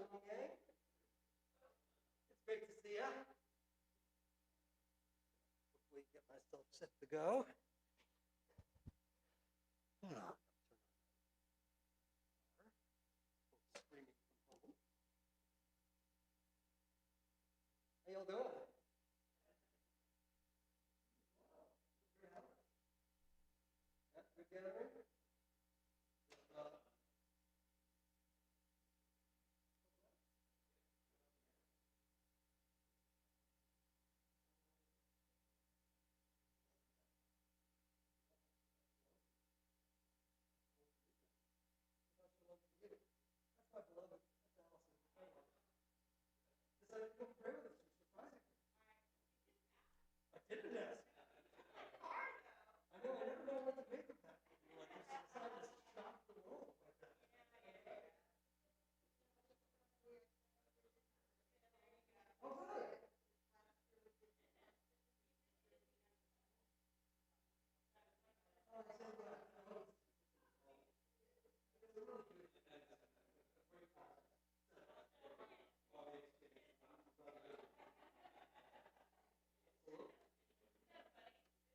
Shalom gang. It's great to see you. Hopefully get myself set to go. How y'all doing? Good gathering?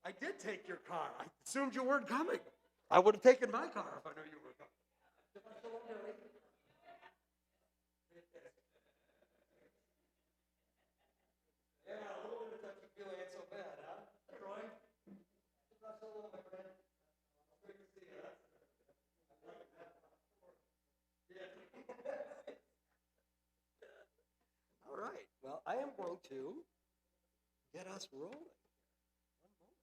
I did take your car. I assumed you weren't coming. I would have taken my car if I knew you were coming. Yeah, a little bit of touchy feeling ain't so bad, huh? Hey, Roy. Hello, my friend. Great to see you. All right. Well, I am going to get us rolling. One moment.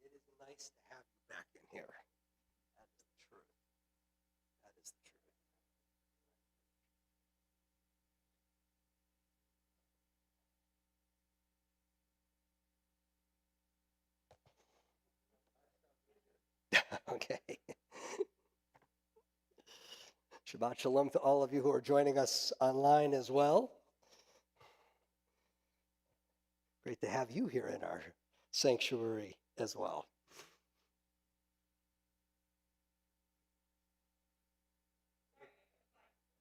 It is nice to have you back in here. That is the truth. That is the truth. Okay. Shabbat Shalom to all of you who are joining us online as well. Great to have you here in our sanctuary as well.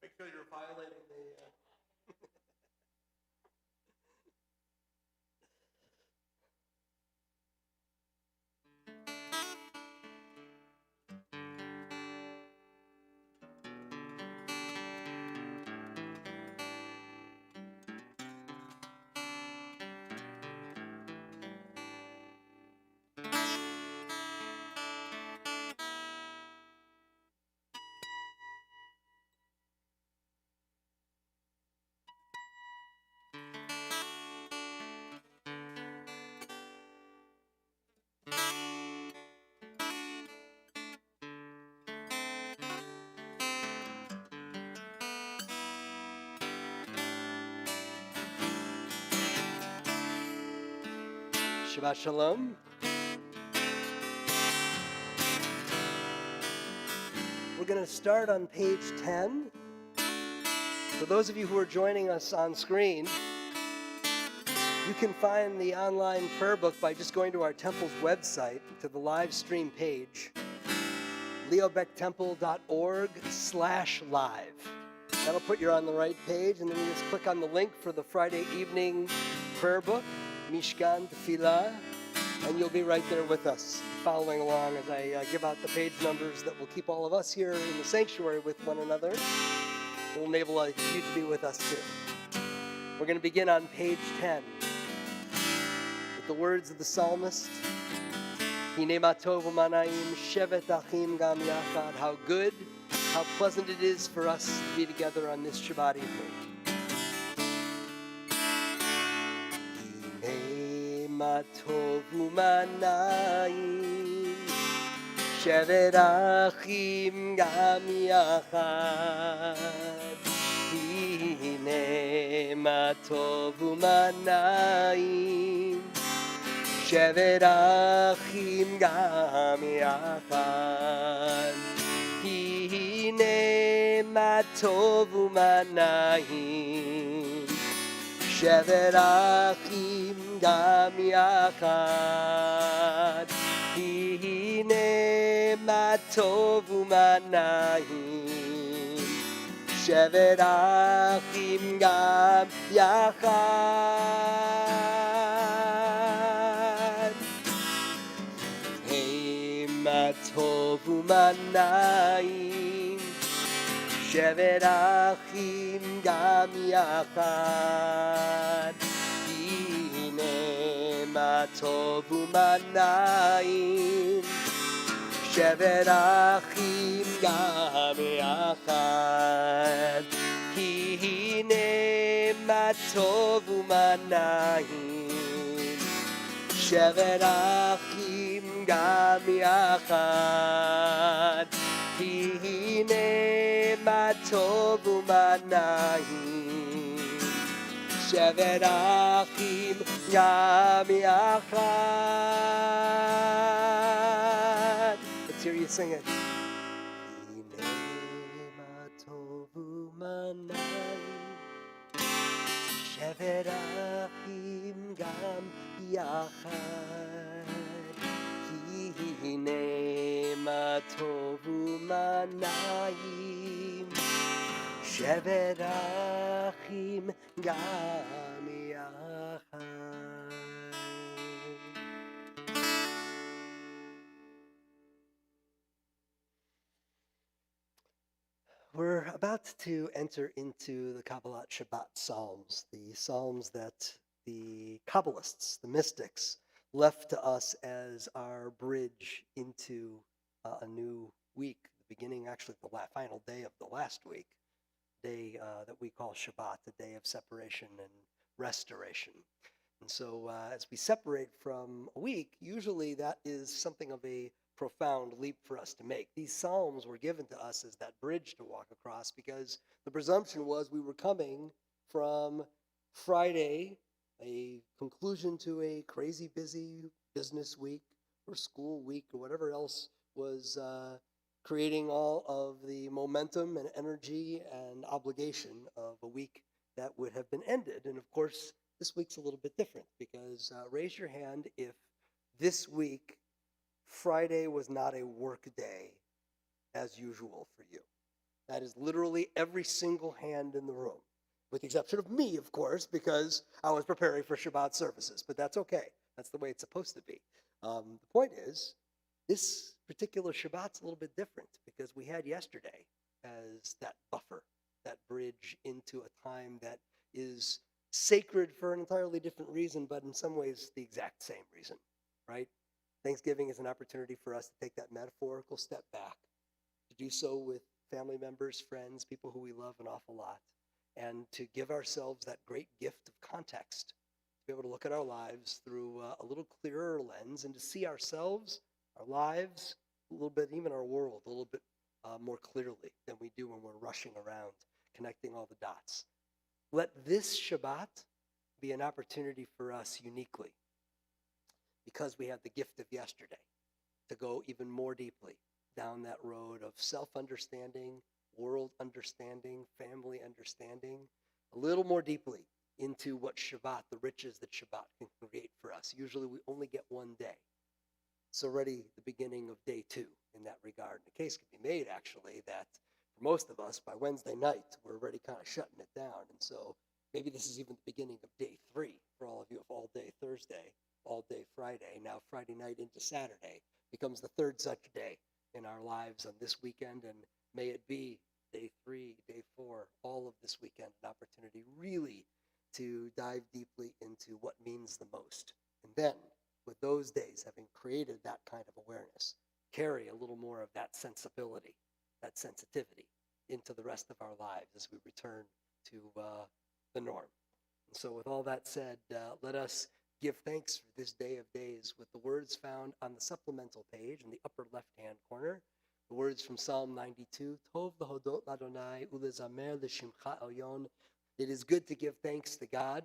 Make sure you're violating the... Shabbat Shalom. We're going to start on page 10. For those of you who are joining us on screen, you can find the online prayer book by just going to our temple's website, to the live stream page, leobektemple.org/live. That'll put you on the right page, and then you just click on the link for the Friday evening prayer book, Mishkan Tefillah, and you'll be right there with us, following along as I give out the page numbers that will keep all of us here in the sanctuary with one another. It will enable you to be with us too. We're going to begin on page 10 with the words of the psalmist. Hine ma tov u'mana'im shevet achim gam yachad. How good, how pleasant it is for us to be together on this Shabbat evening. Hine ma tov u'mana'im shevet achim gam yachad. Hine ma tov u'mana'im shevet achim gam yachad. Hine ma tov u'mana'im shevet achim gam yachad. Hine ma tov u'mana'im שבת אחים גם יחד. מה טוב ומה נעים, שבת אחים גם יחד. הנה מה טוב ומה נעים, שבת אחים גם יחד. הנה מה טוב ומה נעים, שבת אחים גם יחד. הנה מה טוב ומה נעים, שבת אחים גם יחד. Let's hear you sing it. הנה מה טוב ומה נעים, שבת אחים גם יחד. הנה מה טוב ומה נעים, שבת אחים גם יחד. We're about to enter into the Kabbalat Shabbat Psalms, the Psalms that the Kabbalists, the mystics, left to us as our bridge into a new week, the beginning, actually the final day of the last week, day that we call Shabbat, the day of separation and restoration. And so as we separate from a week, usually that is something of a profound leap for us to make. These Psalms were given to us as that bridge to walk across because the presumption was we were coming from Friday, a conclusion to a crazy busy business week or school week or whatever else was creating all of the momentum and energy and obligation of a week that would have been ended. And of course, this week's a little bit different because raise your hand if this week Friday was not a work day as usual for you. That is literally every single hand in the room, with the exception of me, of course, because I was preparing for Shabbat services, but that's okay. That's the way it's supposed to be. The point is, this particular Shabbat's a little bit different because we had yesterday as that buffer, that bridge into a time that is sacred for an entirely different reason, but in some ways the exact same reason, right? Thanksgiving is an opportunity for us to take that metaphorical step back, to do so with family members, friends, people who we love an awful lot, and to give ourselves that great gift of context, to be able to look at our lives through a little clearer lens and to see ourselves, our lives, a little bit, even our world, a little bit more clearly than we do when we're rushing around, connecting all the dots. Let this Shabbat be an opportunity for us uniquely, because we have the gift of yesterday, to go even more deeply down that road of self-understanding, world understanding, family understanding, a little more deeply into what Shabbat, the riches that Shabbat can create for us. Usually we only get one day. It's already the beginning of day 2 in that regard. The case can be made, actually, that for most of us, by Wednesday night, we're already kind of shutting it down. And so maybe this is even the beginning of day 3 for all of you, of all day Thursday, all day Friday. Now Friday night into Saturday becomes the third such day in our lives on this weekend, and may it be day 3, day 4, all of this weekend, an opportunity really to dive deeply into what means the most. And then, with those days having created that kind of awareness, carry a little more of that sensibility, that sensitivity into the rest of our lives as we return to the norm. And so with all that said, let us give thanks for this day of days with the words found on the supplemental page in the upper left-hand corner. The words from Psalm 92, Tov lahodot l'Adonai ulezamer l'shimcha elyon. It is good to give thanks to God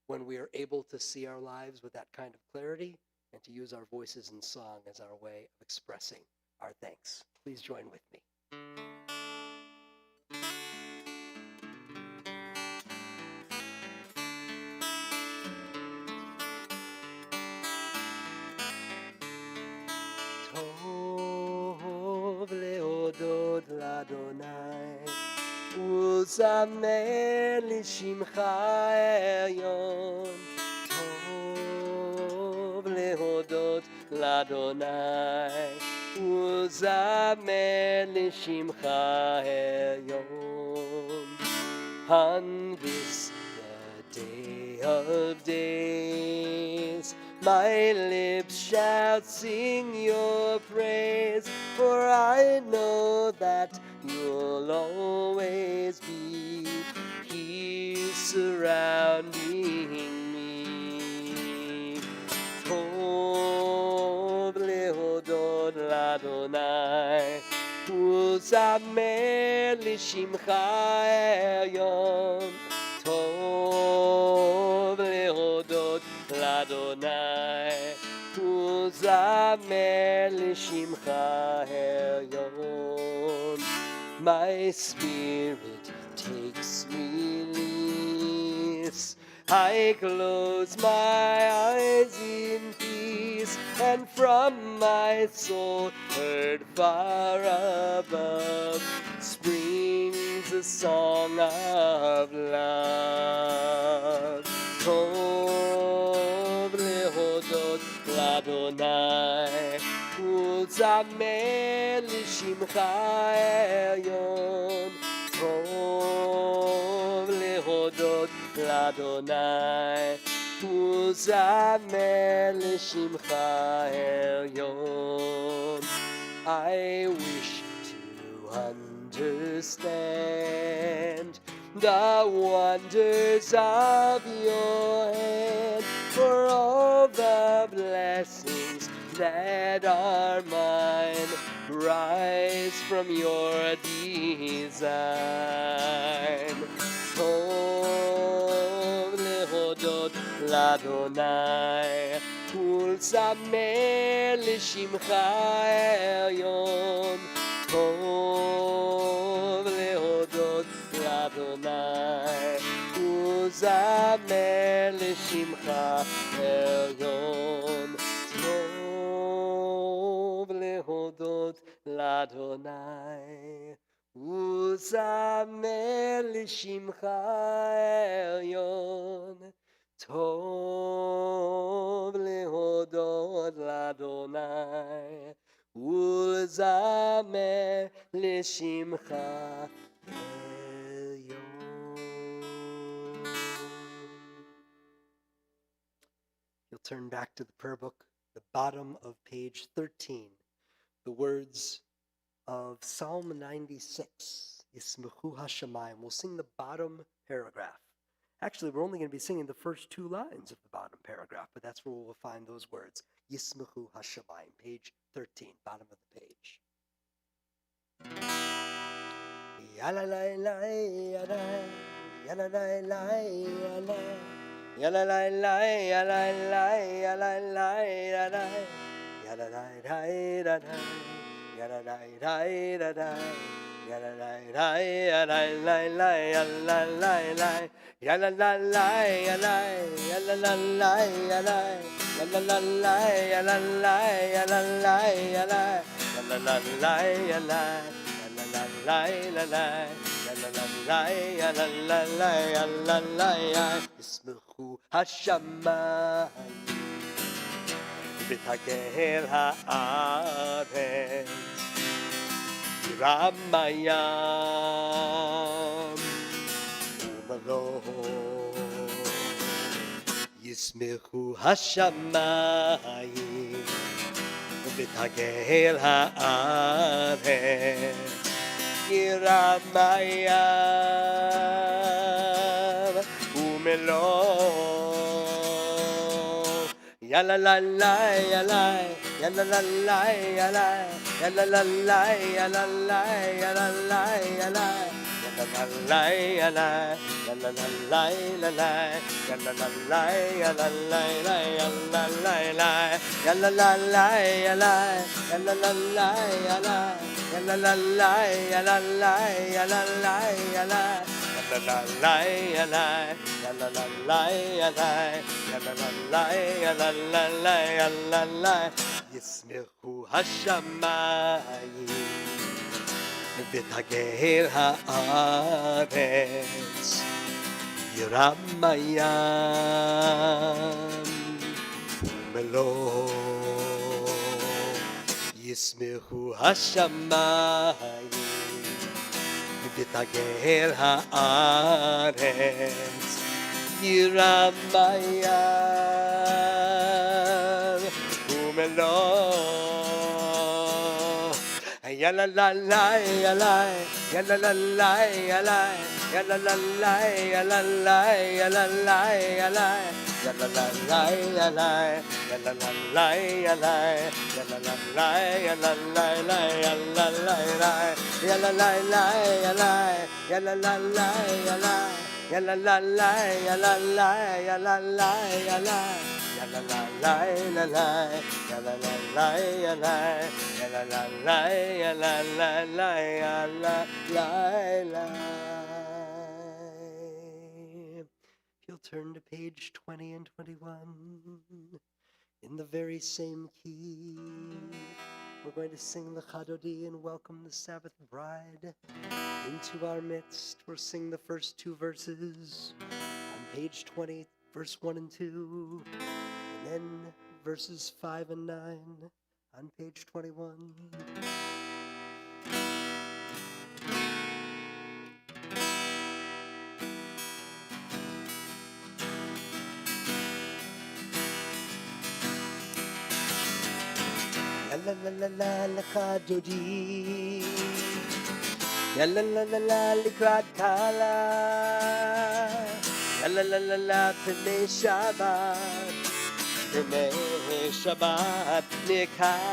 when we are able to see our lives with that kind of clarity and to use our voices in song as our way of expressing our thanks. Please join with me. Tov lehodot l'Adonai וזמר לשמך עליון, טוב להודות לאדוני, וזמר לשמך עליון. On this the day of days, my lips shall sing your praise, for I know that you'll always be here surrounding me. Tov lehodot l'Adonai, וזמר לשמך עליון, טוב להודות לאדוני, וזמר לשמך עליון. My spirit takes release, I close my eyes in peace, and from my soul heard far above springs a song of love. Tov lehodot l'Adonai, uzamer l'shimcha elyon. Tov lehodot l'Adonai, uzamer l'shimcha elyon. I wish to understand the wonders of your hand, for all the blessings that are mine rise from your design. Tov lehodot l'Adonai, ולזמר לשמך עליון, טוב להודות לאדוני, ולזמר לשמך עליון, טוב להודות לאדוני, ולזמר לשמך עליון, טוב להודות לאדוני, ולזמר לשמך עליון. You'll turn back to the prayer book, the bottom of page 13, the words of Psalm 96, Yismechu Hashamayim. We'll sing the bottom paragraph. Actually, we're only going to be singing the first two lines of the bottom paragraph, but that's where we'll find those words. Yismechu Hashamayim, page 13, bottom of the page. Yalalai, yalai, yalalai, yalai, yalalai, yalalai, yalalai, yalalai, yalalai, yalalai, yalalai, ישמחו השמיים ותגל הארץ, ירם הים ומלואו. ישמחו השמיים ותגל הארץ, ירם הים ומלואו. Yalalai, yalai, yalalai, yalai, yalalai, yalalai, yalalai, yalai, yalalai, yalai, yalalai, yalalai, yalalai, yalalai, yalalai, yalalai, yalai, yalalai, yalai, yalalai, yalalai, yalalai, yalai. Yalalai, yalalai, yalalai, yalalai, yalalai, yalalai, yalalai. ישמחו השמיים ותגל הארץ ירמיים ומלוא ישמחו השמיים ותגל הארץ ירמיים ומלוא ya la la la ya la ya la la la ya la ya la la la ya la la ya la la ya la ya la la la ya la ya la la la ya la ya la la la ya la la la ya la la la ya la la la ya la ya la la la ya la ya la la la ya la la ya la la ya la ya la la la la la ya la la la ya la ya la la la ya la la la ya la la la. If you'll turn to page 20 and 21 in the very same key, we're going to sing the Chadodi and welcome the Sabbath bride into our midst. We'll sing the first two verses on page 20, verse 1 and 2, and then verses 5 and 9 on page 21. La la la la la Chadodi, la la la la la likrat kala, la la la la la pnei Shabbat, pnei Shabbat nikavela,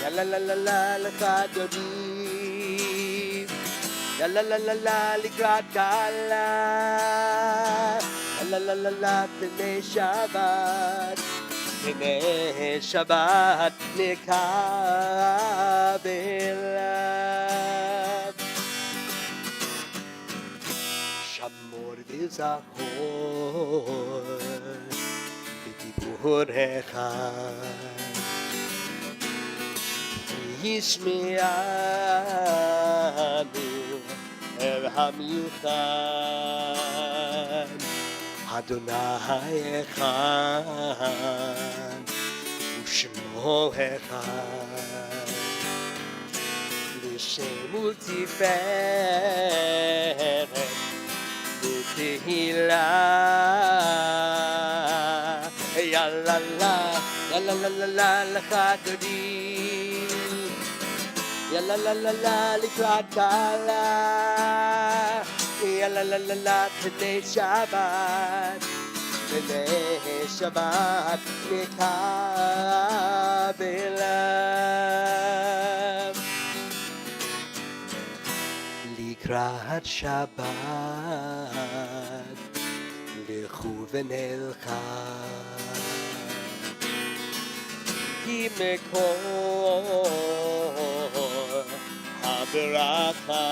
la la la la la Chadodi, la la la la la likrat kala, la la la la pnei Shabbat. Pnei Shabbat nikavela Shamor v'zachor b'diburecha Yishme'anu el hamiuchad Adonai echad U'shmo echad L'shem u'tiferet V'tehillah Ya la la Ya la la la la l'chadodi Ya la la la la likrat kala Ya la la la la pnei Shabbat Pnei Shabbat nikavela Likrat Shabbat Lechu v'nelcha Ki mekor habracha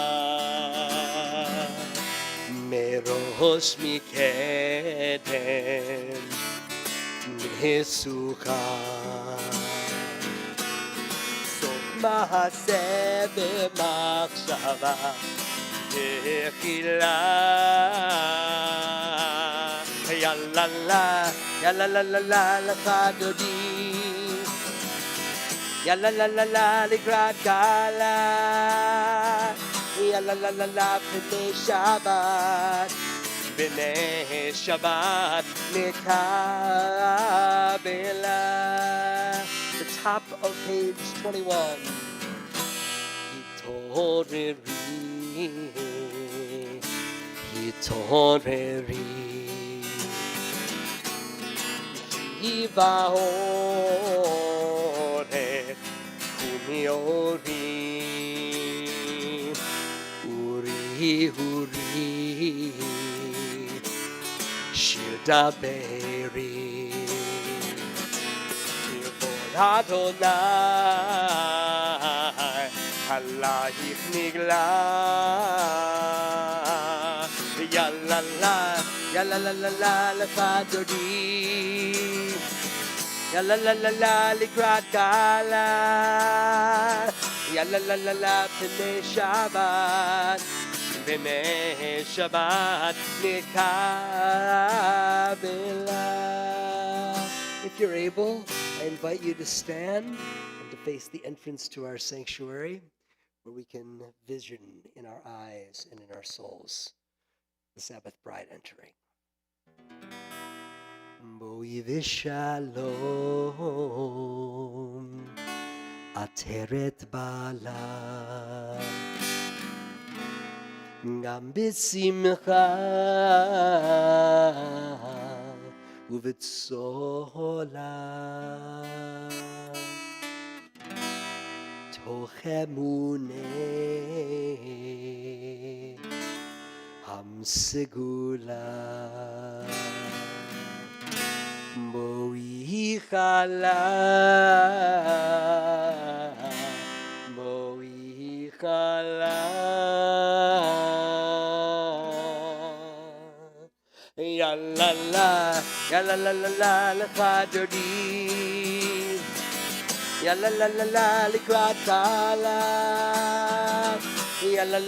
Merosh mikeden Mesucha Sof mahaseh b'machshava Techilah Ya la la Ya la la la la l'chadodi Ya la la la la likrat kala Ya la la la la pnei Shabbat Pnei Shabbat nikavela The top of page 21 Hitoreri Hivaore Kumiori Huri Shidaberi Kivod Adonai Halayich nigla Ya la la Ya la la la la l'chadodi Ya la la la la likrat kala Ya la la la la P'nei Shabbat. P'nei Shabbat Nikabela. If you're able, I invite you to stand and to face the entrance to our sanctuary, where we can vision in our eyes and in our souls the Sabbath bride entering. Boi v'shalom ateret bala gam b'simcha u'v'tzola toch emuneh hamsegula Boi chala, boi chala, ya la la lecha dodi, ya la likrat chala, ya la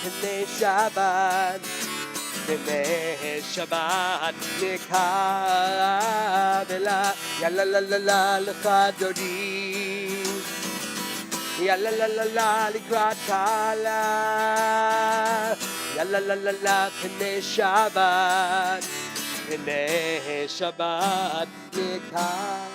P'nei Shabbat. P'nei Shabbat Nikabela. Ya la lecha dodi. Ya la likrat kala. Ya la P'nei Shabbat. P'nei Shabbat Nikabela.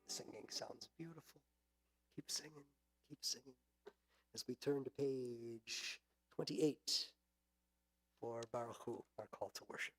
Singing sounds beautiful. Keep singing. As we turn to page 28 for Baruch Hu, our call to worship.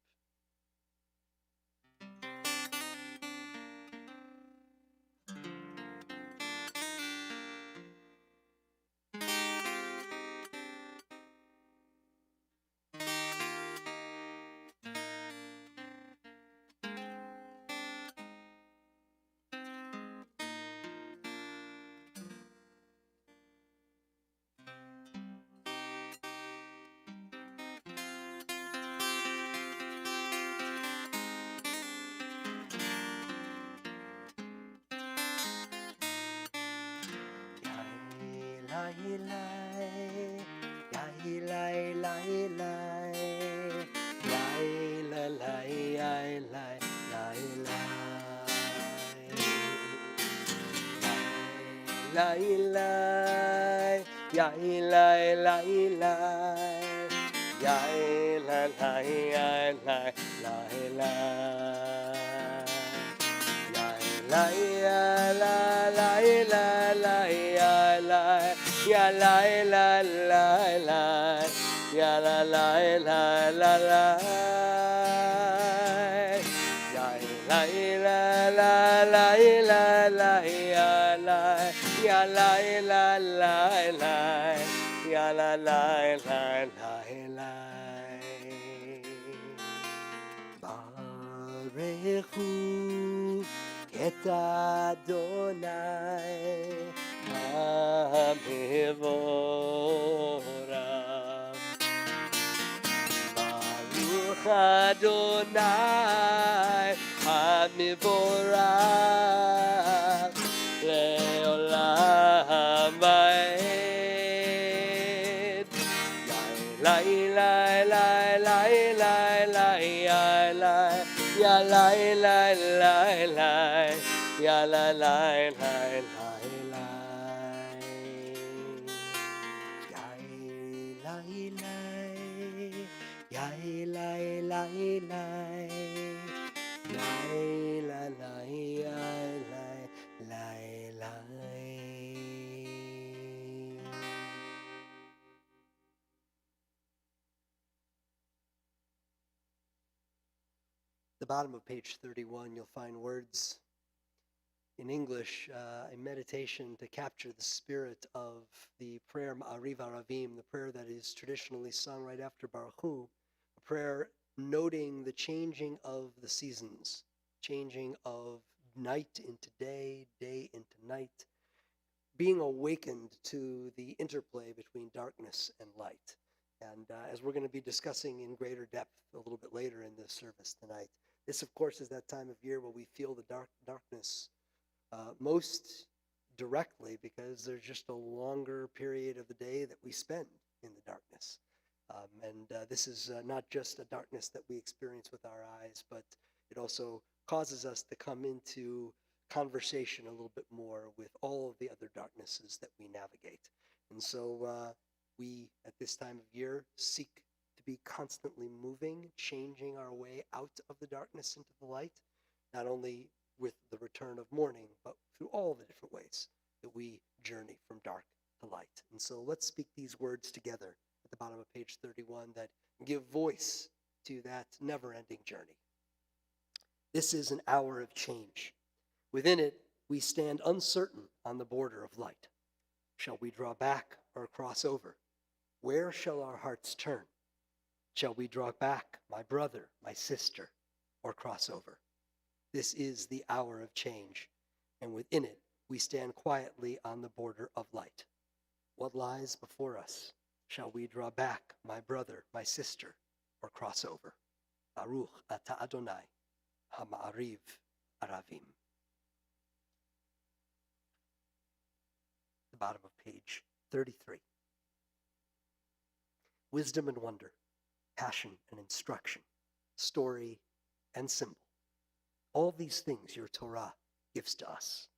Barechu et Adonai HaMevorach. Baruch Adonai HaMevorach le'olam va'ed. Lai lai lai lai lai lai lai ya lai lai lai lai ya lai lai lai lai lai ya lai lai lai the bottom of page 31, you'll find words in English, a meditation to capture the spirit of the prayer Ma'ariv Aravim, the prayer that is traditionally sung right after Baruch Hu, a prayer noting the changing of the seasons, changing of night into day, day into night, being awakened to the interplay between darkness and light. And as we're going to be discussing in greater depth a little bit later in this service tonight, This, of course, is that time of year where we feel the darkness most directly, because there's just a longer period of the day that we spend in the darkness. This is not just a darkness that we experience with our eyes, but it also causes us to come into conversation a little bit more with all of the other darknesses that we navigate. And so we, at this time of year, seek to be constantly moving, changing our way out of the darkness into the light, not only with the return of morning, but through all the different ways that we journey from dark to light. And so let's speak these words together at the bottom of page 31 that give voice to that never-ending journey. This is an hour of change. Within it, we stand uncertain on the border of light. Shall we draw back or cross over? Where shall our hearts turn? Shall we draw back, my brother, my sister, or cross over? This is the hour of change, and within it, we stand quietly on the border of light. What lies before us? Shall we draw back, my brother, my sister, or cross over? Baruch ata Adonai, ha'ma'ariv aravim. The bottom of page 33. Wisdom and wonder, passion and instruction, story and symbol. All these things your Torah gives to us.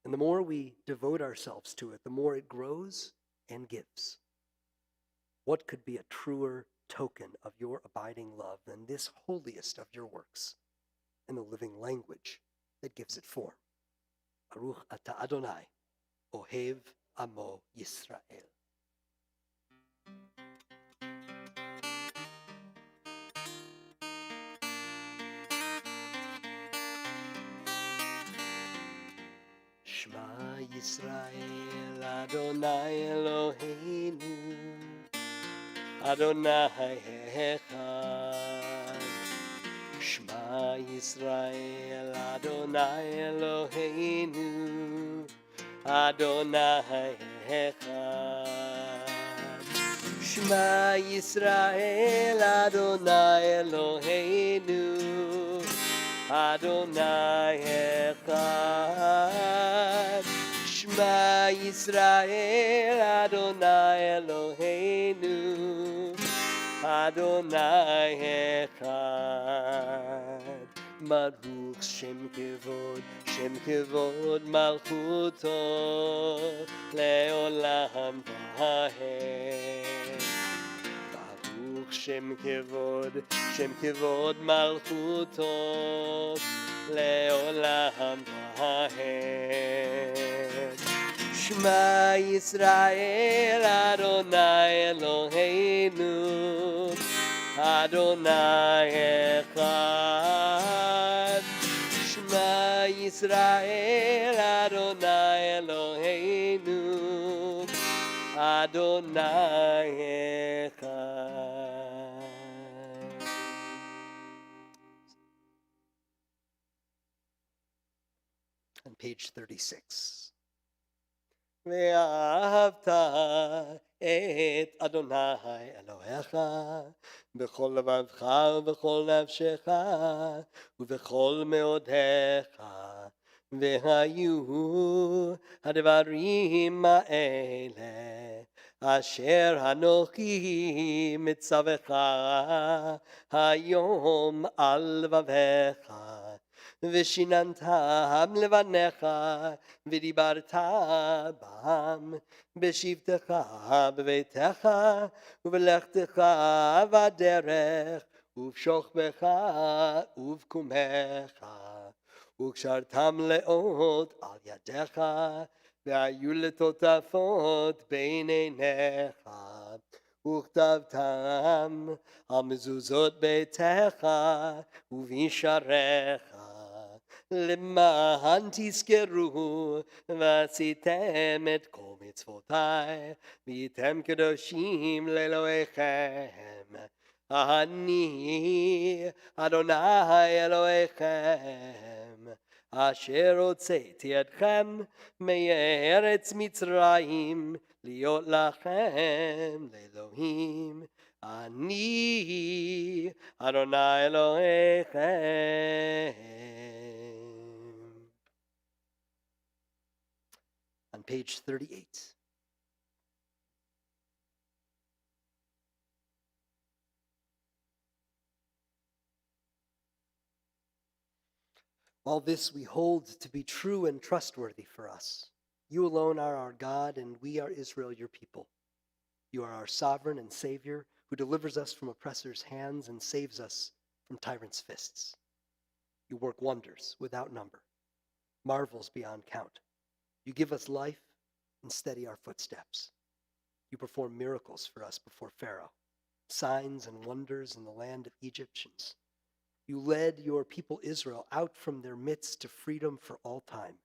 And the more we devote ourselves to it, the more it grows and gives. What could be a truer token of your abiding love than this holiest of your works and the living language that gives it form? Baruch ata Adonai, Ohev Amo Yisrael. Shema Yisrael, Adonai Eloheinu, Adonai Echad. Shema Yisrael, Adonai Eloheinu, Adonai Echad. Shema Yisrael, Adonai Eloheinu, Adonai Echad. Shema Yisrael, Adonai Eloheinu, Adonai Echad. Baruch Shem Kevod Malchuto Leolam Vahed. Baruch Shem Kevod Malchuto Leolam Vahed. Shema Yisrael, Adonai Eloheinu, Adonai Echad. Shema Yisrael, Adonai Eloheinu, Adonai Echad. On page 36. ואהבת את אדוני אלוהיך בכל לבבך ובכל נפשך ובכל מאודיך. והיו הדברים האלה אשר אנוכי מצווך היום על לבביך, ושיננתם לבניך, ודיברת בם בשבתך בביתך, ובלכתך בדרך, ובשוכבך ובקומך, וקשרתם לאות על ידיך, והיו לטוטפות בין עיניך, וכתבתם על מזוזות ביתך ובשעריך, למען תזכרו ועשיתם את כל מצוותיי, והייתם קדושים לאלוהיכם. אני אדוני אלוהיכם, אשר הוצאתי אתכם מארץ מצרים, להיות לכם לאלוהים. Ani Adonai Elohechem. On page 38. All this we hold to be true and trustworthy for us. You alone are our God, and we are Israel, your people. You are our sovereign and Savior, who delivers us from oppressors' hands and saves us from tyrants' fists. You work wonders without number, marvels beyond count. You give us life and steady our footsteps. You perform miracles for us before Pharaoh, signs and wonders in the land of Egyptians. You led your people Israel out from their midst to freedom for all time.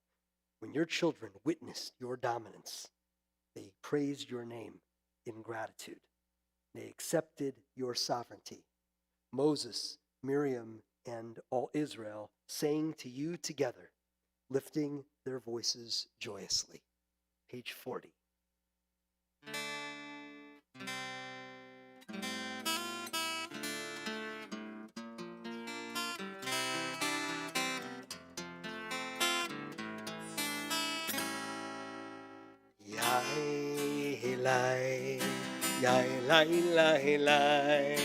When your children witnessed your dominance, they praised your name in gratitude. They accepted your sovereignty. Moses, Miriam, and all Israel sang to you together, lifting their voices joyously. Page 40. Yai lai, yai lai lai lai,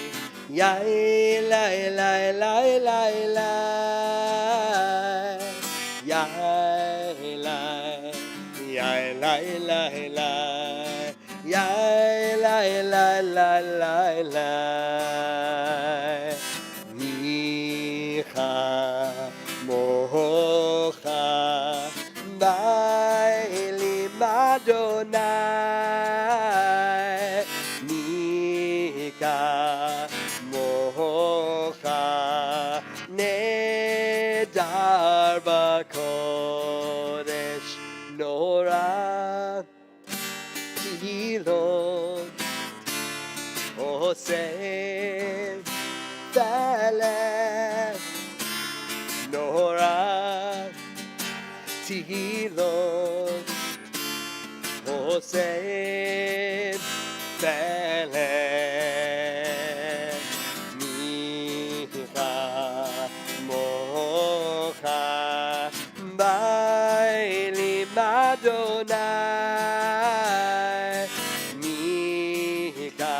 yai lai lai lai lai lai, yai lai, yai lai lai lai, yai lai lai lai lai lai, micha mocha baili Adonai, Mika Mocha Nedar Bakodesh Nora Tihilot Oseh Thalef Nora Tihilot Hossein Belem Micha Mocha Baili Adonai Micha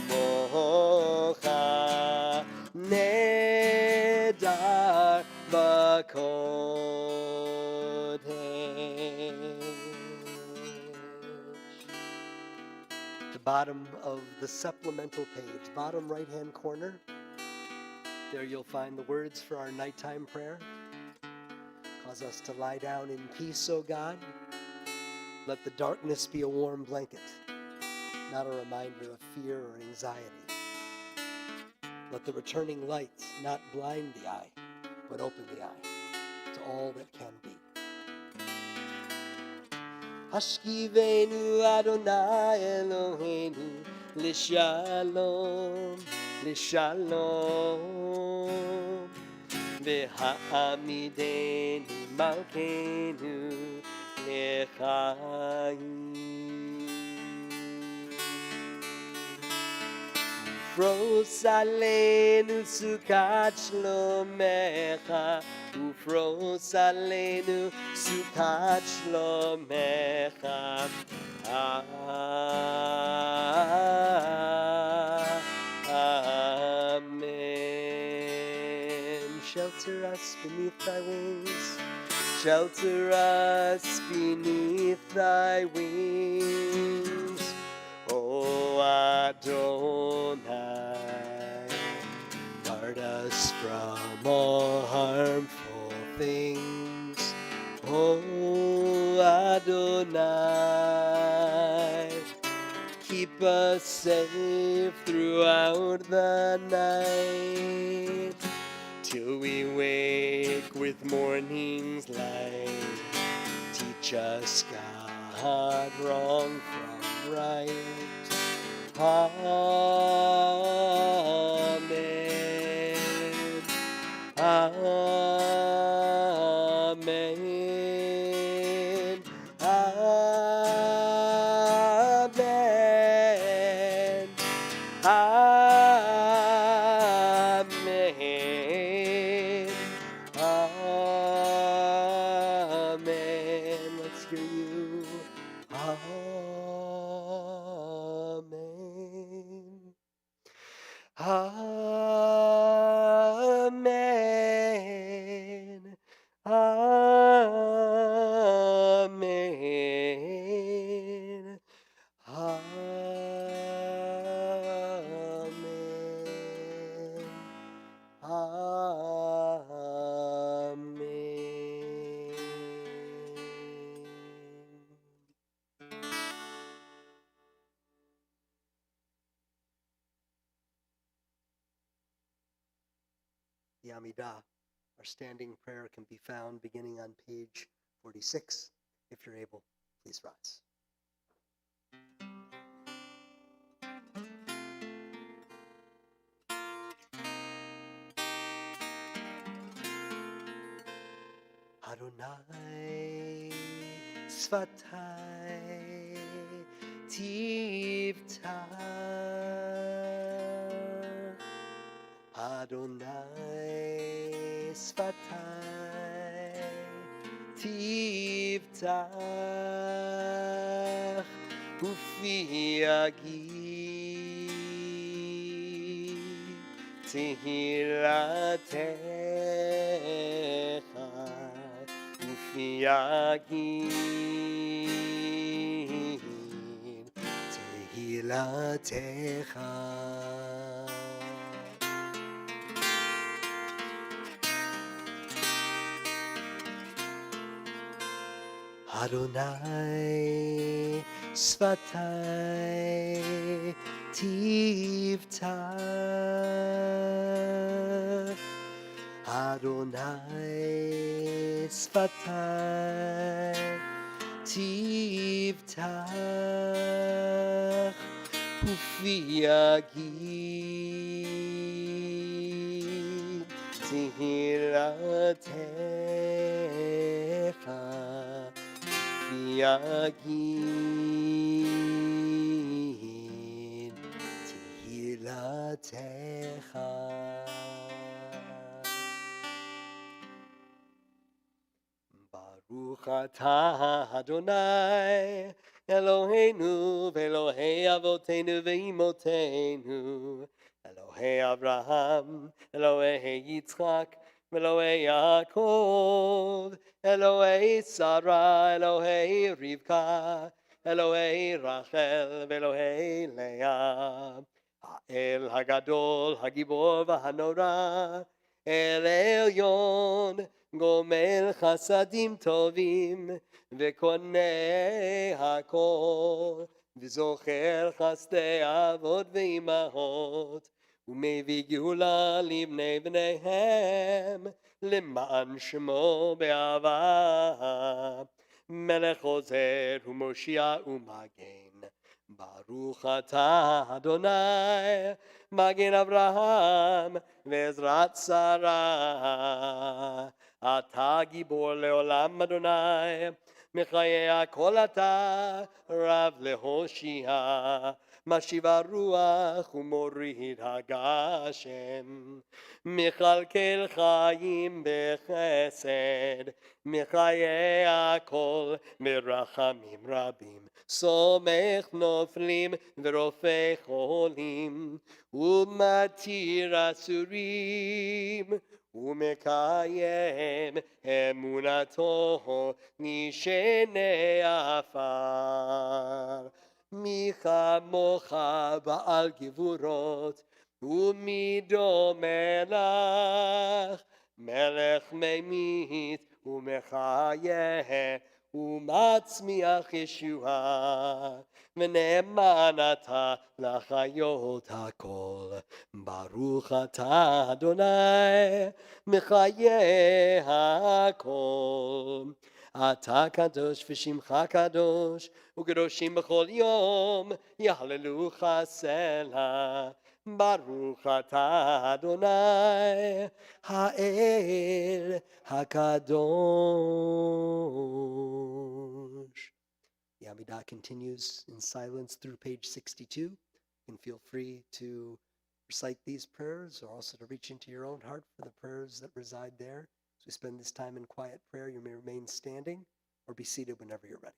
Mocha Nedar the bottom of the supplemental page, bottom right-hand corner. There you'll find the words for our nighttime prayer. Cause us to lie down in peace, O God. Let the darkness be a warm blanket, not a reminder of fear or anxiety. Let the returning light not blind the eye, but open the eye to all that can be. Hashkivenu Adonai Eloheinu L'shalom, L'shalom V'ha'amidenu Malkeinu L'chaim Ufros Aleinu Sukat Shlomecha Ufros Aleinu Sukat Shlomecha Amen. Shelter us beneath thy wings. Shelter us beneath thy wings. O Adonai, guard us from all harmful things. O Adonai, keep us safe throughout the night, till we wake with morning's light. Teach us, God, wrong from right. Amen. Amen. Amen. Amen. Amen. Amen. The Amidah, our standing prayer, can be found beginning on page 46. If you're able, please rise. Adonai Svatai Tivtah, Adonai Svatai Tivtah, Ufi Yagi Tehillatech Yagin Tehilatecha. Adonai Svatai Tivtah, Adonai Svatai Tivtah, Ufi Yagid Tehilatecha Yagid Tehilatecha. Baruch atah Adonai Eloheinu v'Elohei Avotenu v'Imotenu, Elohei Abraham, Elohei Yitzchak, Elohei Yaakov, Elohei Sarah, Elohei Rivka, Elohei Rachel, Elohei Leah, Ha'el Hagadol, Hagibor v'Hanora, El Elyon, גומל חסדים טובים וקונה הכל וזוכר חסדי אבות ואימהות ומביא גאולה לבני בניהם למען שמו באהבה מלך עוזר ומושיע ומגן ברוך אתה אדוני מגן אברהם ועזרת שרה אתה גיבור לעולם אדוני, מחיי הכל אתה רב להושיע, משיב הרוח ומוריד הגשם, מכלכל חיים בחסד, מחיי הכל מרחמים רבים, סומך נופלים ורופא חולים, ומתיר אסורים, ומקיים אמונתו נשני עפר. מי כמוך בעל גבורות ומי דומה לך, מלך ממית ומחיה ומצמיח ישועה, ונאמן אתה לחיות הכל. ברוך אתה אדוני מחיי הכל. אתה קדוש ושמך קדוש, וקדושים בכל יום יהללוך סלה. ברוך אתה אדוני האל הקדוש. The Amidah continues in silence through page 62. You can feel free to recite these prayers or also to reach into your own heart for the prayers that reside there. As we spend this time in quiet prayer, you may remain standing or be seated whenever you're ready.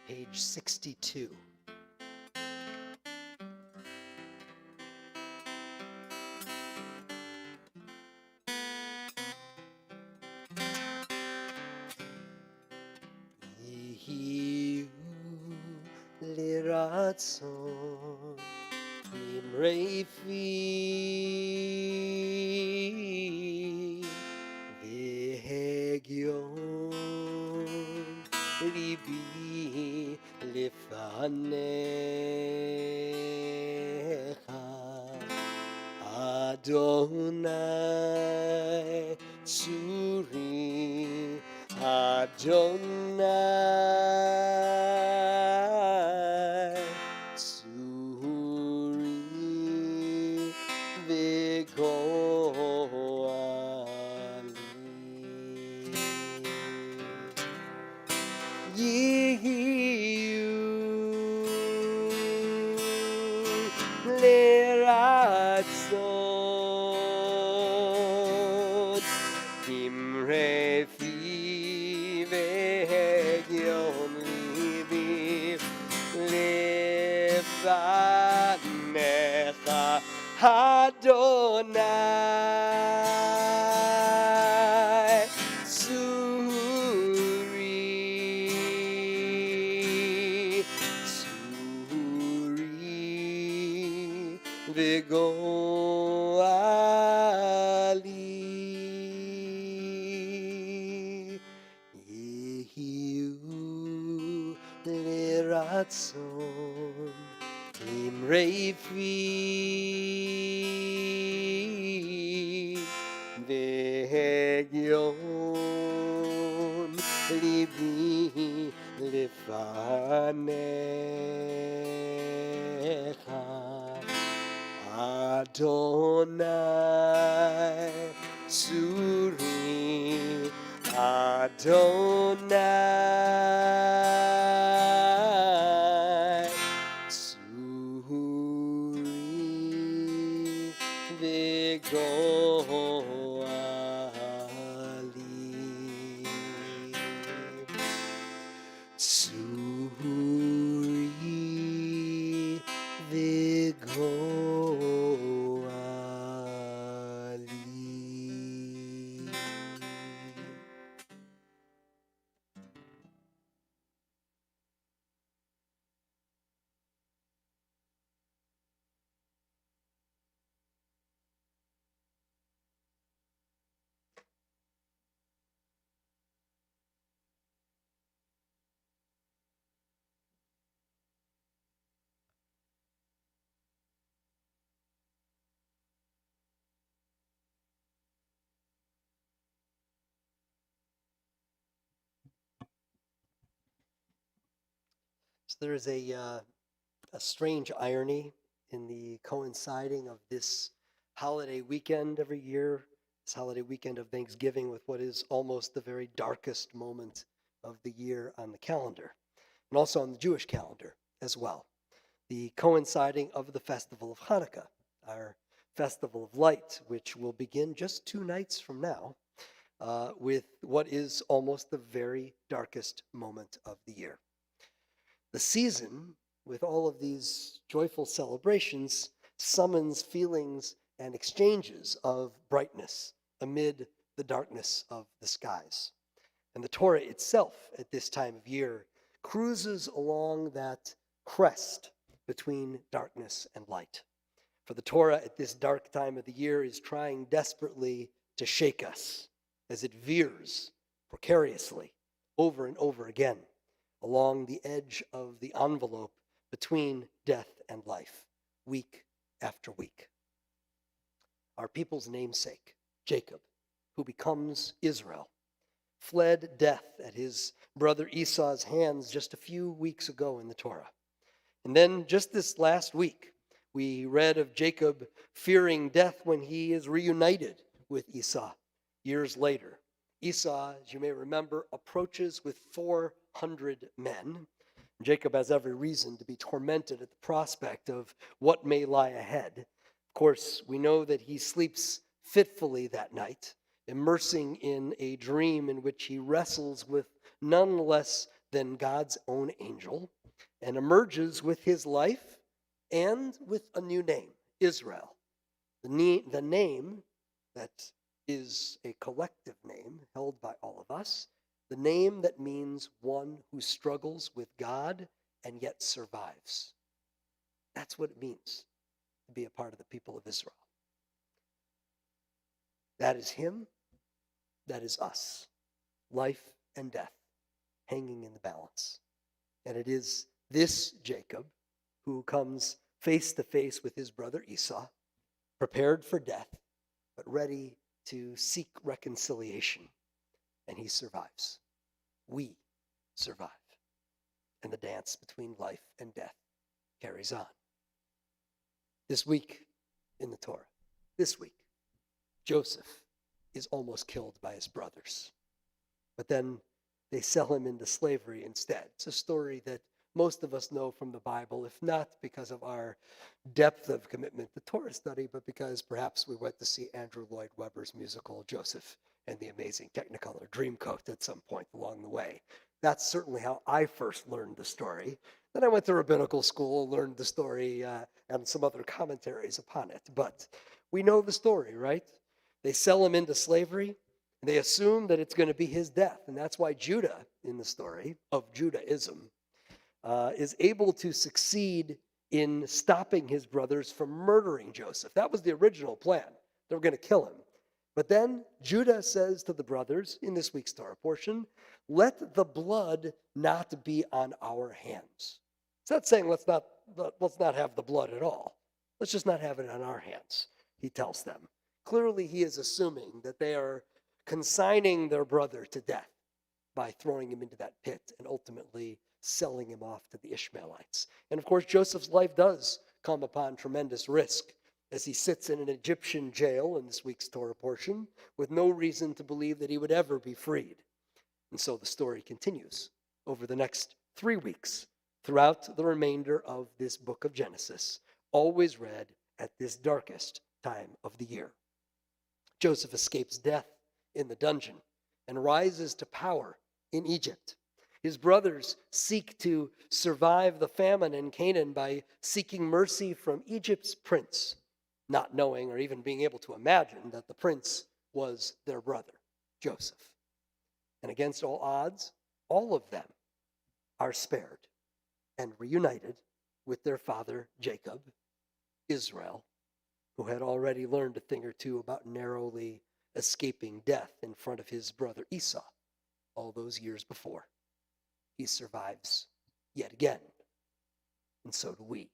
page 62. Yehiu liratzon imrei fi v'hegion libi lefanecha Adonai Tsuri Adonai Tsuri V'goali Yehiu Leratzon Imre fi v'hegion libi lefanecha Adonai Tsuri v'goali Yehiu leratzon imrei fi v'hegion libi lefanecha Adonai Tsuri Adonai Tsuri v'goali Tsuri v'goali. So there is a strange irony in the coinciding of this holiday weekend every year, this holiday weekend of Thanksgiving, with what is almost the very darkest moment of the year on the calendar, and also on the Jewish calendar as well. The coinciding of the festival of Hanukkah, our festival of light, which will begin just 2 nights from now, with what is almost the very darkest moment of the year. The season, with all of these joyful celebrations, summons feelings and exchanges of brightness amid the darkness of the skies. And the Torah itself at this time of year cruises along that crest between darkness and light. For the Torah at this dark time of the year is trying desperately to shake us as it veers precariously over and over again along the edge of the envelope between death and life, week after week. Our people's namesake, Jacob, who becomes Israel, fled death at his brother Esau's hands just a few weeks ago in the Torah. And then just this last week, we read of Jacob fearing death when he is reunited with Esau years later. Esau, as you may remember, approaches with 400 men. Jacob has every reason to be tormented at the prospect of what may lie ahead. Of course, we know that he sleeps fitfully that night, immersing in a dream in which he wrestles with none less than God's own angel, and emerges with his life and with a new name, Israel. The name that is a collective name held by all of us, the name that means one who struggles with God and yet survives. That's what it means to be a part of the people of Israel. That is him, that is us. Life and death hanging in the balance. And it is this Jacob who comes face to face with his brother Esau, prepared for death, but ready to seek reconciliation. And he survives. We survive. And the dance between life and death carries on. This week in the Torah, this week, Joseph is almost killed by his brothers. But then they sell him into slavery instead. It's a story that most of us know from the Bible, if not because of our depth of commitment to Torah study, but because perhaps we went to see Andrew Lloyd Webber's musical Joseph and the Amazing Technicolor Dreamcoat at some point along the way. That's certainly how I first learned the story. Then I went to rabbinical school, learned the story and some other commentaries upon it. But we know the story, right? They sell him into slavery. They assume that it's going to be his death. And that's why Judah, in the story of Judaism, is able to succeed in stopping his brothers from murdering Joseph. That was the original plan. They were going to kill him. But then Judah says to the brothers in this week's Torah portion, let the blood not be on our hands. It's not saying let's not have the blood at all. Let's just not have it on our hands, he tells them. Clearly, he is assuming that they are consigning their brother to death by throwing him into that pit and ultimately selling him off to the Ishmaelites. And of course, Joseph's life does come upon tremendous risk as he sits in an Egyptian jail in this week's Torah portion with no reason to believe that he would ever be freed. And so the story continues over the next 3 weeks throughout the remainder of this book of Genesis, always read at this darkest time of the year. Joseph escapes death in the dungeon and rises to power in Egypt. His brothers seek to survive the famine in Canaan by seeking mercy from Egypt's prince, not knowing or even being able to imagine that the prince was their brother, Joseph. And against all odds, all of them are spared and reunited with their father, Jacob, Israel, who had already learned a thing or two about narrowly escaping death in front of his brother Esau all those years before. He survives yet again, and so do we.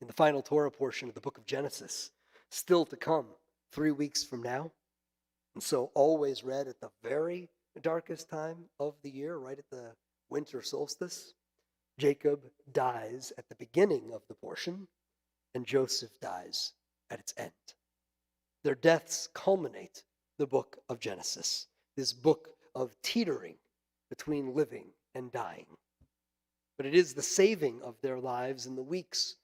In the final Torah portion of the book of Genesis, still to come 3 weeks from now, and so always read at the very darkest time of the year, right at the winter solstice, Jacob dies at the beginning of the portion, and Joseph dies at its end. Their deaths culminate the book of Genesis, this book of teetering between living and dying. But it is the saving of their lives in the weeks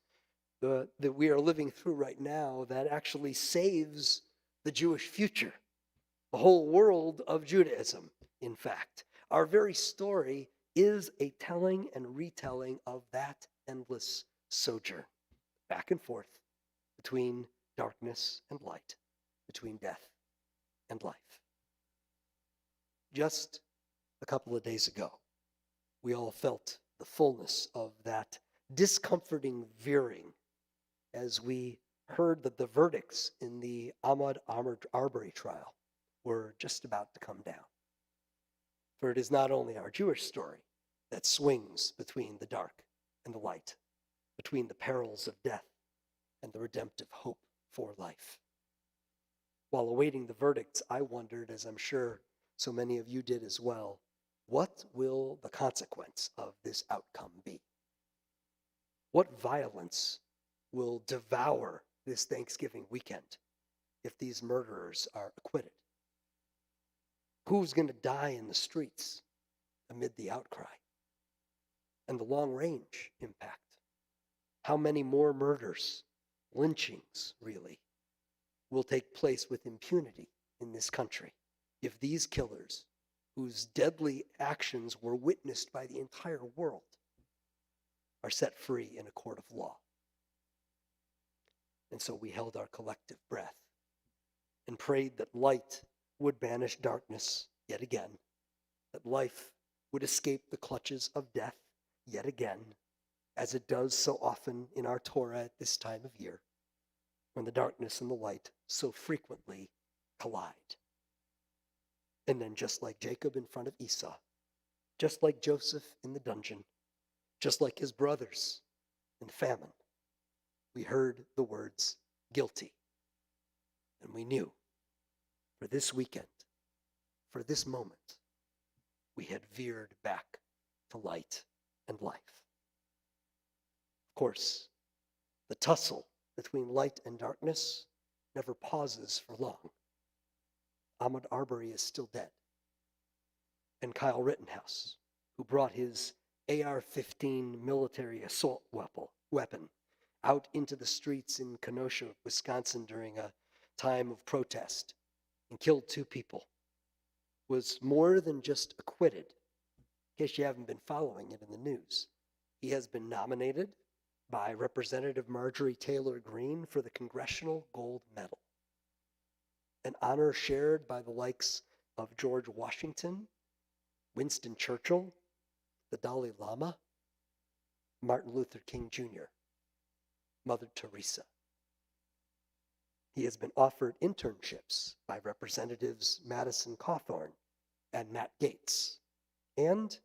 that we are living through right now that actually saves the Jewish future, the whole world of Judaism, in fact. Our very story is a telling and retelling of that endless sojourn, back and forth between darkness and light, between death and life. Just a couple of days ago, we all felt the fullness of that discomforting veering as we heard that the verdicts in the Ahmaud Arbery trial were just about to come down. For it is not only our Jewish story that swings between the dark and the light, between the perils of death and the redemptive hope for life. While awaiting the verdicts, I wondered, as I'm sure so many of you did as well, what will the consequence of this outcome be? What violence will devour this Thanksgiving weekend if these murderers are acquitted? Who's going to die in the streets amid the outcry? And the long-range impact. How many more murders, lynchings, really, will take place with impunity in this country if these killers whose deadly actions were witnessed by the entire world, are set free in a court of law. And so we held our collective breath and prayed that light would banish darkness yet again, that life would escape the clutches of death yet again, as it does so often in our Torah at this time of year, when the darkness and the light so frequently collide. And then just like Jacob in front of Esau, just like Joseph in the dungeon, just like his brothers in famine, we heard the words guilty. And we knew for this weekend, for this moment, we had veered back to light and life. Of course, the tussle between light and darkness never pauses for long. Ahmaud Arbery is still dead. And Kyle Rittenhouse, who brought his AR-15 military assault weapon out into the streets in Kenosha, Wisconsin during a time of protest and killed 2 people, was more than just acquitted. In case you haven't been following it in the news, he has been nominated by Representative Marjorie Taylor Greene for the Congressional Gold Medal, an honor shared by the likes of George Washington, Winston Churchill, the Dalai Lama, Martin Luther King Jr., Mother Teresa. He has been offered internships by Representatives Madison Cawthorn and Matt Gaetz, and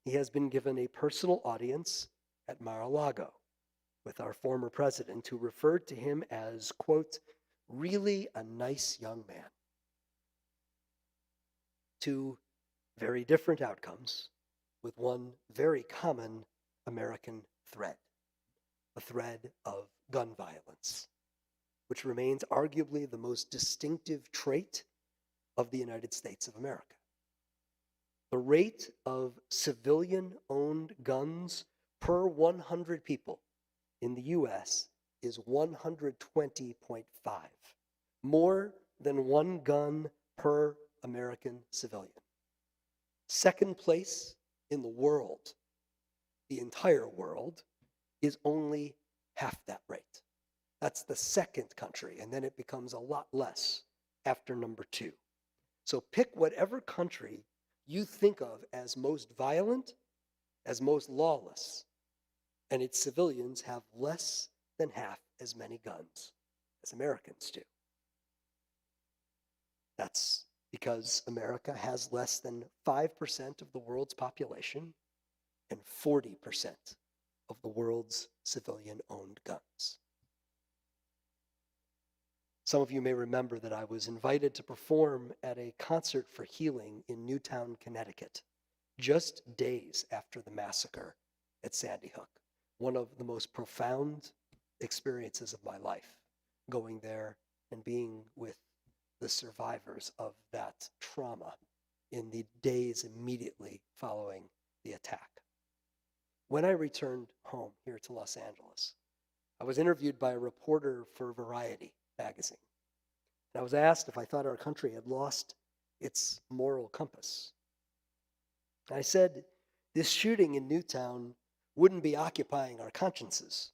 he has been given a personal audience at Mar-a-Lago with our former president, who referred to him as, quote, really a nice young man. 2 very different outcomes with one very common American thread, a thread of gun violence, which remains arguably the most distinctive trait of the United States of America. The rate of civilian-owned guns per 100 people in the US is 120.5, more than 1 gun per American civilian. Second place in the world, the entire world, is only half that rate. That's the second country, and then it becomes a lot less after number 2. So pick whatever country you think of as most violent, as most lawless, and its civilians have less than half as many guns as Americans do. That's because America has less than 5% of the world's population and 40% of the world's civilian-owned guns. Some of you may remember that I was invited to perform at a concert for healing in Newtown, Connecticut, just days after the massacre at Sandy Hook. One of the most profound experiences of my life, going there and being with the survivors of that trauma in the days immediately following the attack. When I returned home here to Los Angeles, I was interviewed by a reporter for Variety magazine. And I was asked if I thought our country had lost its moral compass. I said, this shooting in Newtown wouldn't be occupying our consciences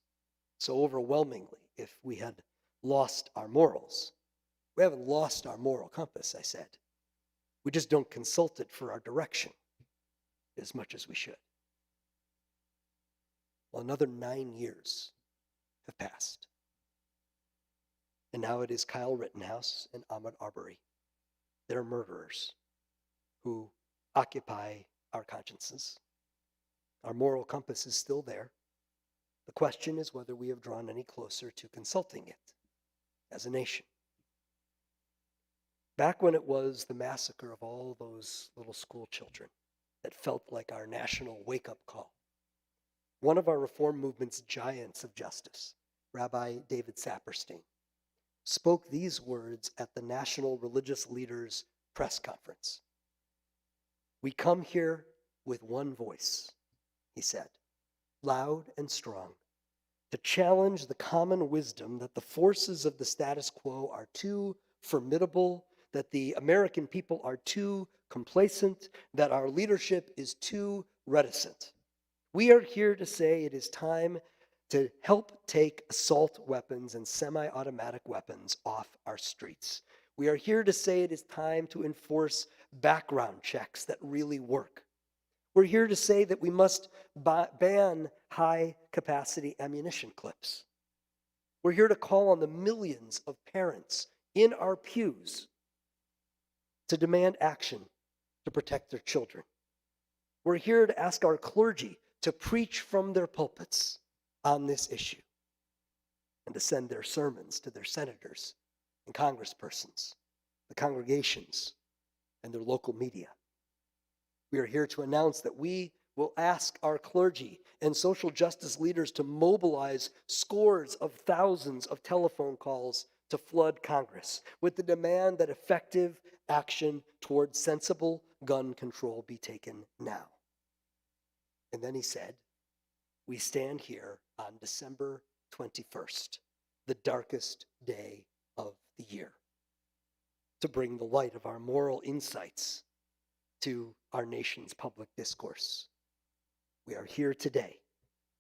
so overwhelmingly if we had lost our morals. We haven't lost our moral compass, I said. We just don't consult it for our direction as much as we should. Well, another 9 years have passed. And now it is Kyle Rittenhouse and Ahmaud Arbery, their murderers, who occupy our consciences. Our moral compass is still there. The question is whether we have drawn any closer to consulting it as a nation. Back when it was the massacre of all those little school children that felt like our national wake-up call, one of our reform movement's giants of justice, Rabbi David Saperstein, spoke these words at the National Religious Leaders Press Conference. We come here with one voice, he said, loud and strong, to challenge the common wisdom that the forces of the status quo are too formidable that the American people are too complacent, that our leadership is too reticent. We are here to say it is time to help take assault weapons and semi-automatic weapons off our streets. We are here to say it is time to enforce background checks that really work. We're here to say that we must ban high-capacity ammunition clips. We're here to call on the millions of parents in our pews to demand action to protect their children. We're here to ask our clergy to preach from their pulpits on this issue and to send their sermons to their senators and congresspersons, the congregations, and their local media. We are here to announce that we will ask our clergy and social justice leaders to mobilize scores of thousands of telephone calls to flood Congress with the demand that effective action toward sensible gun control be taken now. And then he said, we stand here on December 21st, the darkest day of the year, to bring the light of our moral insights to our nation's public discourse. We are here today,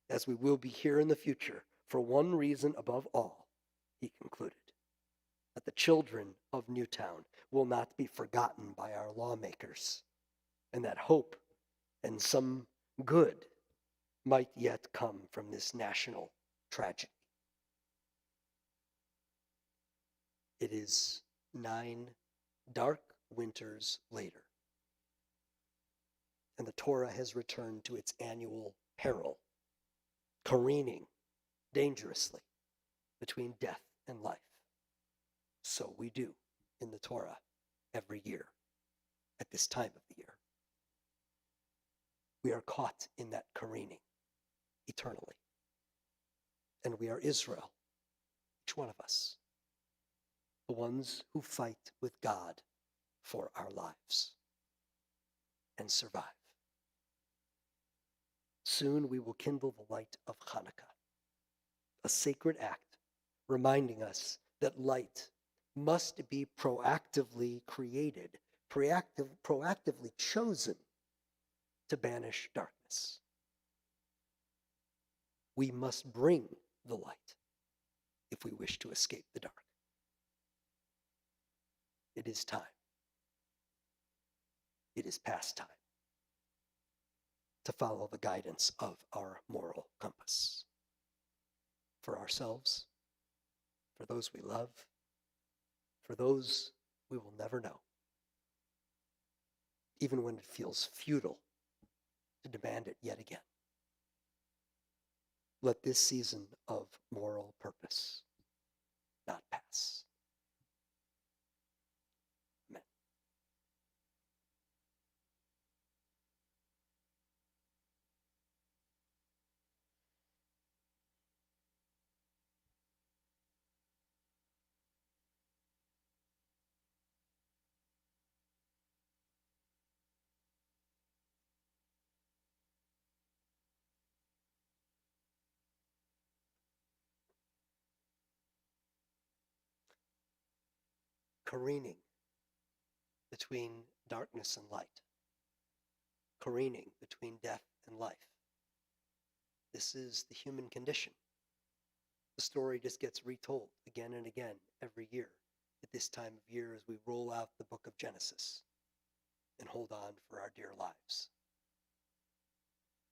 as we will be here in the future, for one reason above all, he concluded, that the children of Newtown will not be forgotten by our lawmakers, and that hope and some good might yet come from this national tragedy. It is 9 dark winters later, and the Torah has returned to its annual peril, careening dangerously between death and life. So we do in the Torah every year at this time of the year. We are caught in that careening eternally. And we are Israel, each one of us, the ones who fight with God for our lives and survive. Soon we will kindle the light of Hanukkah, a sacred act reminding us that light must be proactively created, proactively chosen to banish darkness. We must bring the light if we wish to escape the dark. It is time. It is past time to follow the guidance of our moral compass. For ourselves, for those we love, for those we will never know, even when it feels futile to demand it yet again. Let this season of moral purpose not pass. Amen. Careening between darkness and light, careening between death and life. This is the human condition. The story just gets retold again and again every year at this time of year as we roll out the book of Genesis and hold on for our dear lives.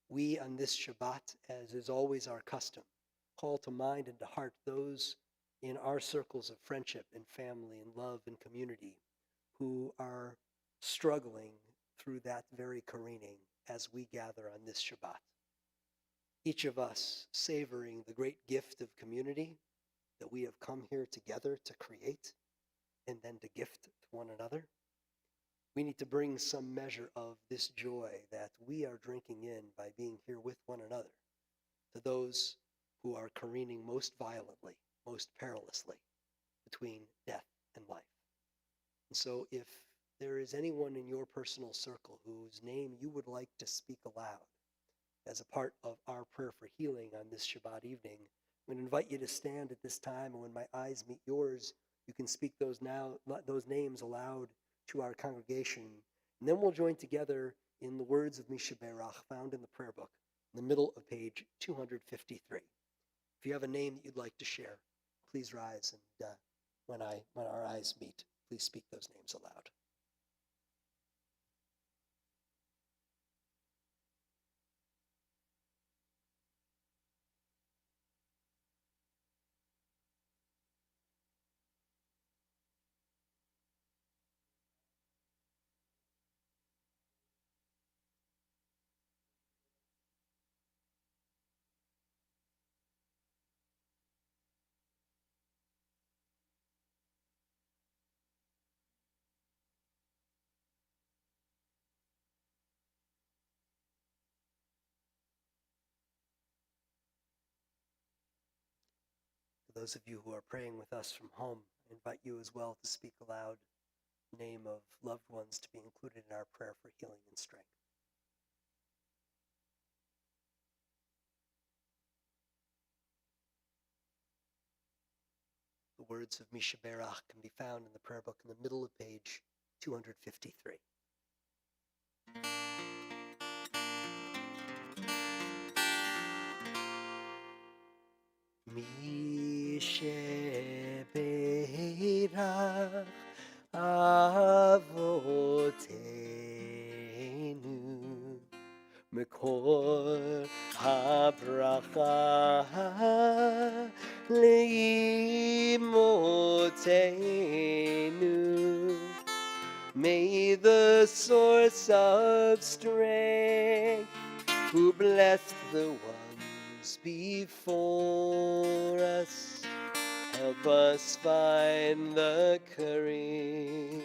We on this Shabbat, as is always our custom, call to mind and to heart those in our circles of friendship and family and love and community who are struggling through that very careening as we gather on this Shabbat. Each of us savoring the great gift of community that we have come here together to create and then to gift to one another. We need to bring some measure of this joy that we are drinking in by being here with one another to those who are careening most violently, most perilously between death and life. And so if there is anyone in your personal circle whose name you would like to speak aloud as a part of our prayer for healing on this Shabbat evening, I'm going to invite you to stand at this time, and when my eyes meet yours, You can speak those names aloud to our congregation. And then we'll join together in the words of Mishaberach found in the prayer book, in the middle of page 253. If you have a name that you'd like to share, please rise, and when our eyes meet, please speak those names aloud. For those of you who are praying with us from home, I invite you as well to speak aloud the name of loved ones to be included in our prayer for healing and strength. The words of Mishaberach can be found in the prayer book in the middle of page 253. Mishaberach Avotenu Mekor habracha leimotenu. May the source of strength, who blessed the ones before us, help us find the courage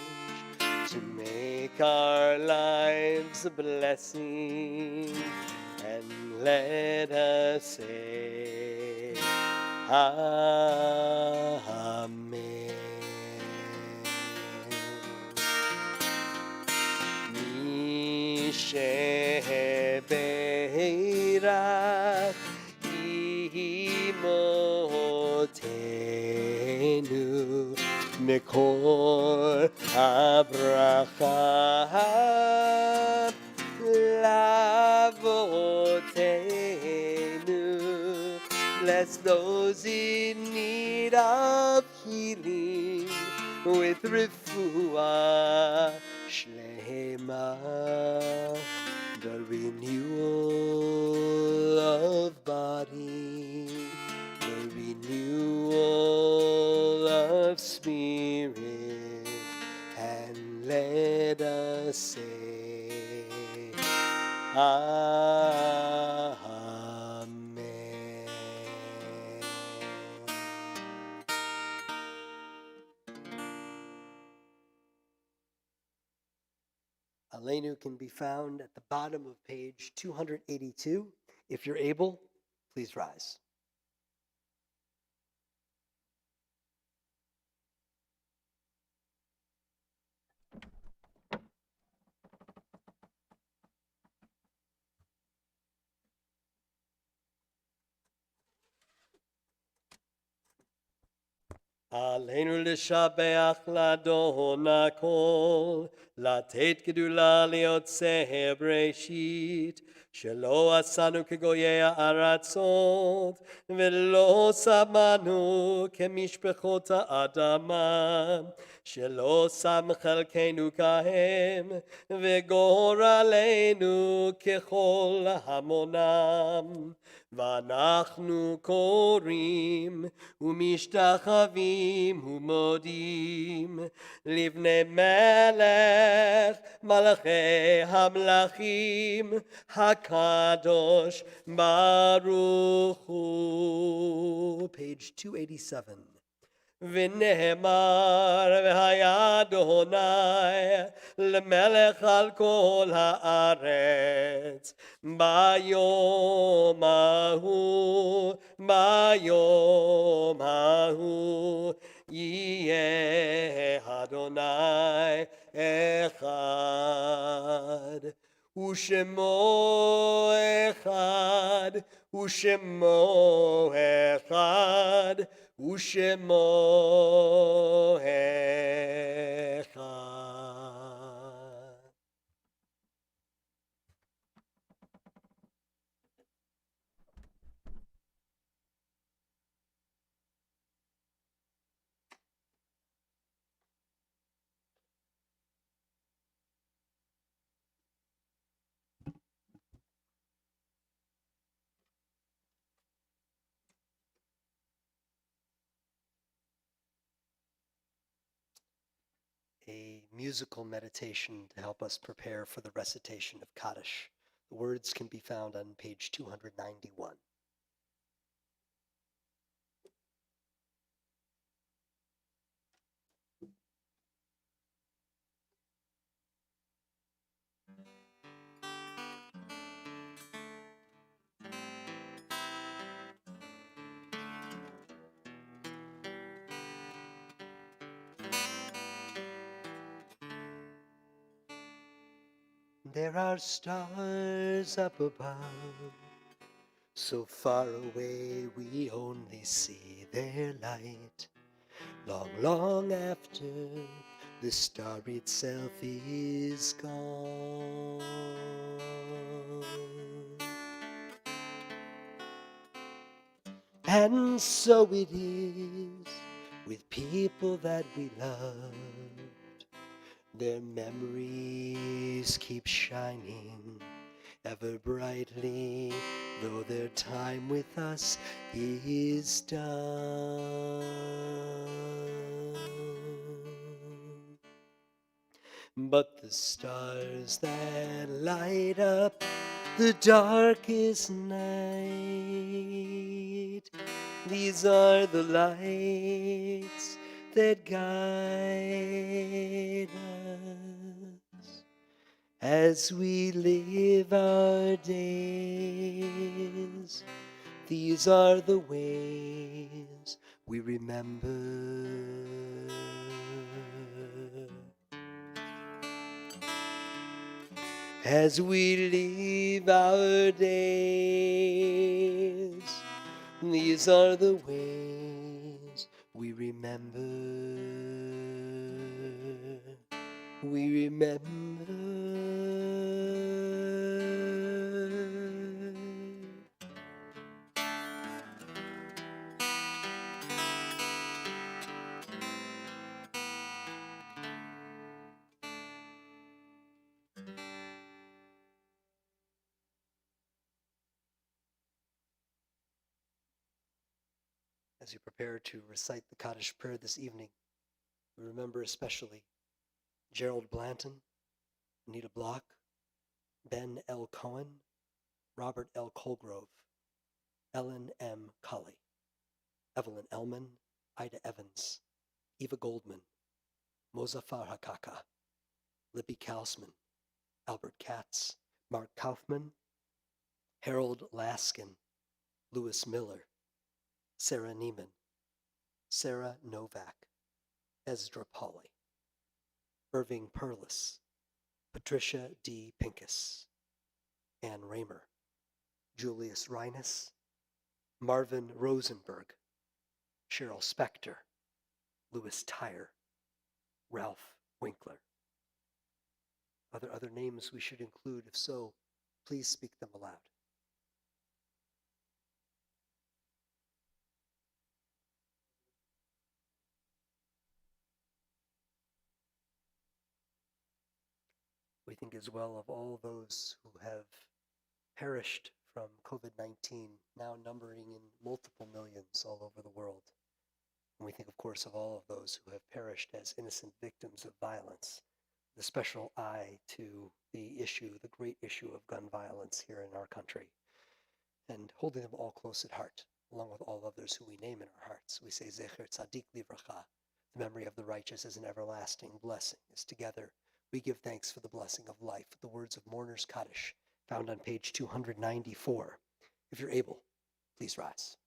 to make our lives a blessing, and let us say Amen. Mishaberach imotenu Mekor habracha lavotenu. Bless those in need of healing with refuah shlema, the renewal of body, the renewal of spirit, and let us say Amen. Aleinu can be found at the bottom of page 282. If you're able, please rise. עלינו לשבח לאדון הכל, לתת גדולה ליוצא בראשית, שלא עשנו כגויי הארצות, ולא שמנו כמשפחות האדמה, שלא שם חלקנו כהם, וגורלנו ככל המונם. ואנחנו קוראים ומשתחווים ומודים לבני מלך מלכי המלכים הקדוש ברוך הוא. Page 287. ונאמר והיה אדוני למלך על כל הארץ ביום ההוא יהיה אדוני אחד ושמו אחד Ushemo Echad. A musical meditation to help us prepare for the recitation of Kaddish. The words can be found on page 291. There are stars up above, so far away we only see their light. Long, long after the star itself is gone. And so it is with people that we love. Their memories keep shining ever brightly, though their time with us is done. But the stars that light up the darkest night, these are the lights that guide us as we live our days. These are the ways we remember. As we live our days, these are the ways we remember. We remember. As you prepare to recite the Kaddish prayer this evening, we remember especially Gerald Blanton, Anita Block, Ben L. Cohen, Robert L. Colgrove, Ellen M. Colley, Evelyn Ellman, Ida Evans, Eva Goldman, Mozaffar Hakaka, Libby Kausman, Albert Katz, Mark Kaufman, Harold Laskin, Louis Miller, Sarah Neiman, Sarah Novak, Ezra Pauley, Irving Perlis, Patricia D. Pincus, Ann Raymer, Julius Reines, Marvin Rosenberg, Cheryl Spector, Louis Tyre, Ralph Winkler. Are there other names we should include? If so, please speak them aloud. We think as well of all those who have perished from COVID-19, now numbering in multiple millions all over the world. And we think, of course, of all of those who have perished as innocent victims of violence, with a special eye to the issue, the great issue of gun violence here in our country, and holding them all close at heart, along with all others who we name in our hearts. We say, Zecher Tzadik Livracha, the memory of the righteous is an everlasting blessing. As together we give thanks for the blessing of life, the words of Mourner's Kaddish, found on page 294. If you're able, please rise.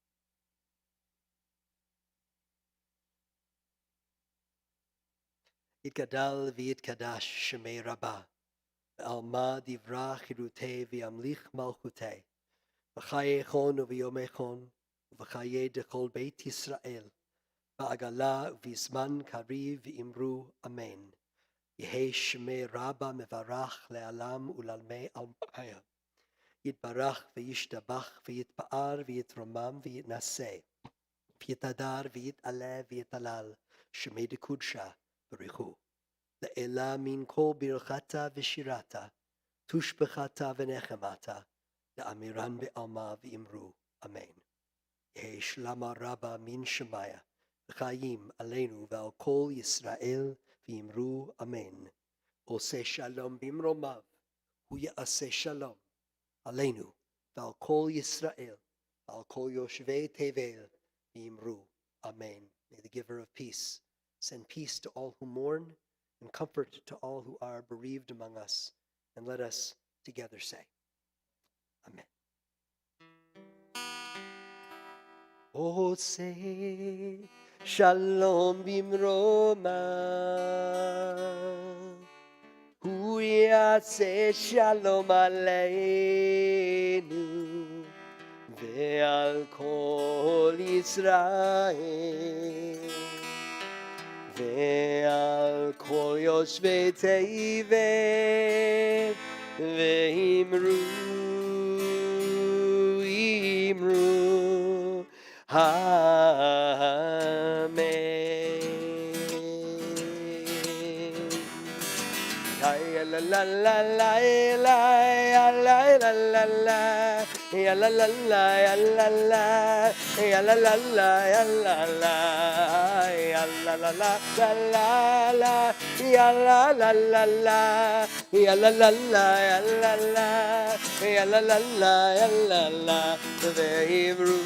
Yitgadal v'yitkadash shemei rabbah, v'alma divra chirutei v'yamlich malchutei, v'chaye chon v'yomei chon, v'chaye dechol beit Yisrael, בעגלה ובזמן קריב ואמרו אמן. יהי שמי רבה מברך לעלם ולעלמי עלמיה. יתברך וישתבח ויתפאר ויתרומם ויתנשא. ויתהדר ויתעלה ויתהלל. שמי דקודשה בריחו. לעילה מן כל ברכתה ושירתה. תושבחתה ונחמתה. לאמירן בעלמה ואמרו אמן. יהי שלמה רבה מן שמיה. וחיים עלינו ועל כל ישראל ואמרו אמן. עושה שלום במרומיו, הוא יעשה שלום עלינו ועל כל ישראל ועל כל יושבי תבל ואמרו amen. May the giver of peace send peace to all who mourn and comfort to all who are bereaved among us. And let us together say, amen. עושה שלום במרומיו, הוא יעשה שלום עלינו ועל כל ישראל ועל כל יושבי תבל ואמרו amen. La la la la la la la la la. Ya la la la ya la la ya la la la ya la la ya la la la la la ya la la la la ya la la la ya la la ya la la la ya la la the Hebrew